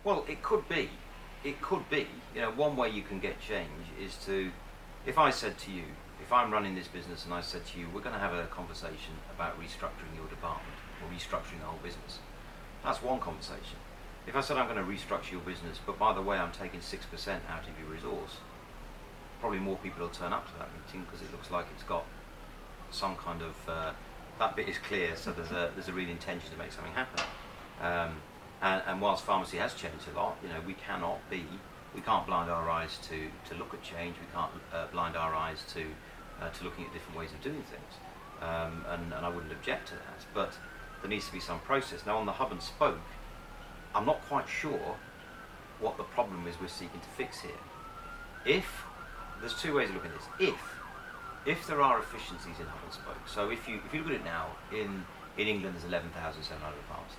Well, it could be. It could be. You know, one way you can get change is to, if I said to you, if I'm running this business and I said to you, we're going to have a conversation about restructuring your department or restructuring the whole business. That's one conversation. If I said I'm going to restructure your business, but by the way, I'm taking 6% out of your resource, probably more people will turn up to that meeting because it looks like it's got some kind of, that bit is clear, so there's a real intention to make something happen. And whilst pharmacy has changed a lot, you know, we can't blind our eyes to look at change. We can't blind our eyes to looking at different ways of doing things. And I wouldn't object to that, but there needs to be some process. Now on the hub and spoke, I'm not quite sure what the problem is we're seeking to fix here. There's two ways of looking at this. If there are efficiencies in hub and spoke, so if you look at it now, in England there's 11,700 pharmacies.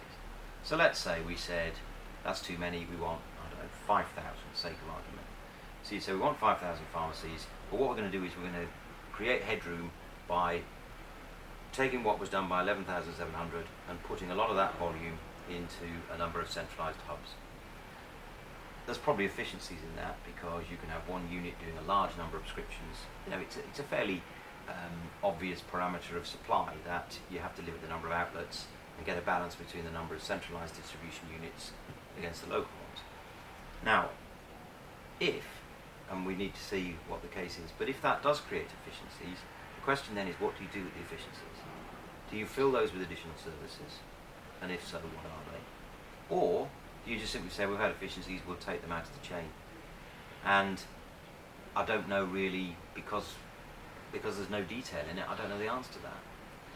So let's say we said, that's too many, we want, I don't know, 5,000 for sake of argument. So you say we want 5,000 pharmacies, but what we're going to do is we're going to create headroom by taking what was done by 11,700 and putting a lot of that volume into a number of centralised hubs. There's probably efficiencies in that because you can have one unit doing a large number of prescriptions. You know, it's a fairly obvious parameter of supply that you have to limit the number of outlets and get a balance between the number of centralised distribution units against the local ones. Now, and we need to see what the case is, but if that does create efficiencies, the question then is, what do you do with the efficiencies? Do you fill those with additional services? And if so, what are they? Or do you just simply say, we've had efficiencies, we'll take them out of the chain? And I don't know really, because there's no detail in it, I don't know the answer to that.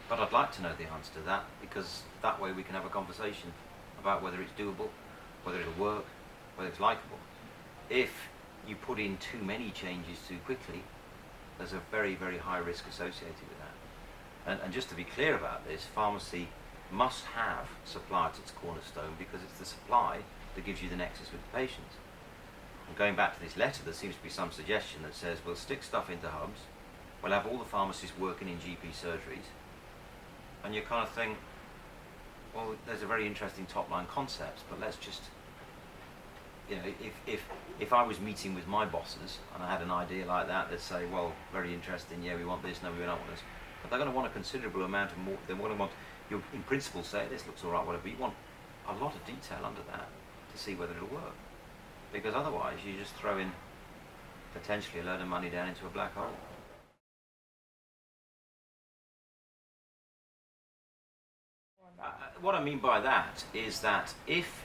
But I'd like to know the answer to that, because that way we can have a conversation about whether it's doable, whether it'll work, whether it's likeable. If you put in too many changes too quickly, there's a very, very high risk associated with that. And just to be clear about this, pharmacy must have supply at its cornerstone, because it's the supply that gives you the nexus with the patient. And going back to this letter, there seems to be some suggestion that says we'll stick stuff into hubs, we'll have all the pharmacists working in GP surgeries, and you kind of think, well, there's a very interesting top-line concept, but let's just, you know, if I was meeting with my bosses and I had an idea like that, they'd say, well, very interesting, yeah, we want this, no, we don't want this. But they're going to want a considerable amount of more, they're going to want, you'll in principle say, this looks all right, whatever, but you want a lot of detail under that to see whether it'll work. Because otherwise, you just throw in potentially a load of money down into a black hole. What I mean by that is that if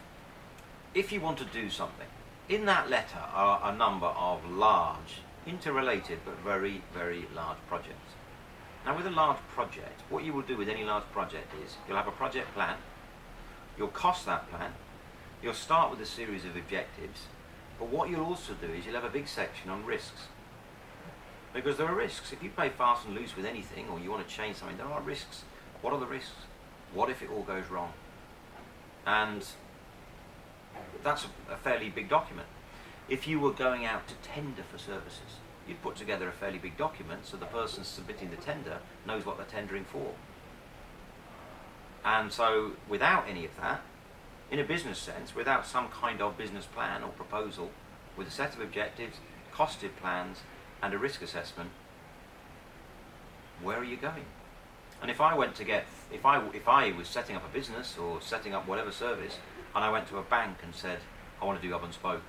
you want to do something, in that letter are a number of large, interrelated but very, very large projects. Now with a large project, what you will do with any large project is you'll have a project plan, you'll cost that plan, you'll start with a series of objectives, but what you'll also do is you'll have a big section on risks. Because there are risks. If you play fast and loose with anything, or you want to change something, there are risks. What are the risks? What if it all goes wrong? And that's a fairly big document. If you were going out to tender for services, you'd put together a fairly big document so the person submitting the tender knows what they're tendering for. And so without any of that, in a business sense, without some kind of business plan or proposal with a set of objectives, costed plans and a risk assessment, where are you going? And if I went to get, if I was setting up a business or setting up whatever service, and I went to a bank and said, I want to do hub and spoke,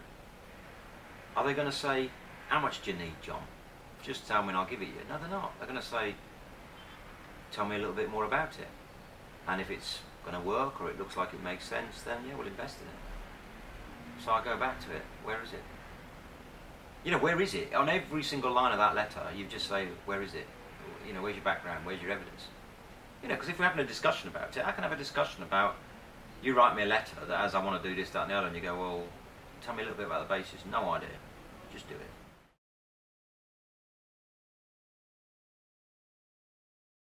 are they going to say, how much do you need, John? Just tell me and I'll give it you. No, they're not. They're going to say, tell me a little bit more about it. And if it's going to work or it looks like it makes sense, then yeah, we'll invest in it. So I go back to it. Where is it? You know, where is it? On every single line of that letter, you just say, where is it? You know, where's your background? Where's your evidence? You know, because if we're having a discussion about it, I can have a discussion about, you write me a letter that as I want to do this, that and the other, and you go, well, tell me a little bit about the basis. No idea. Just do it.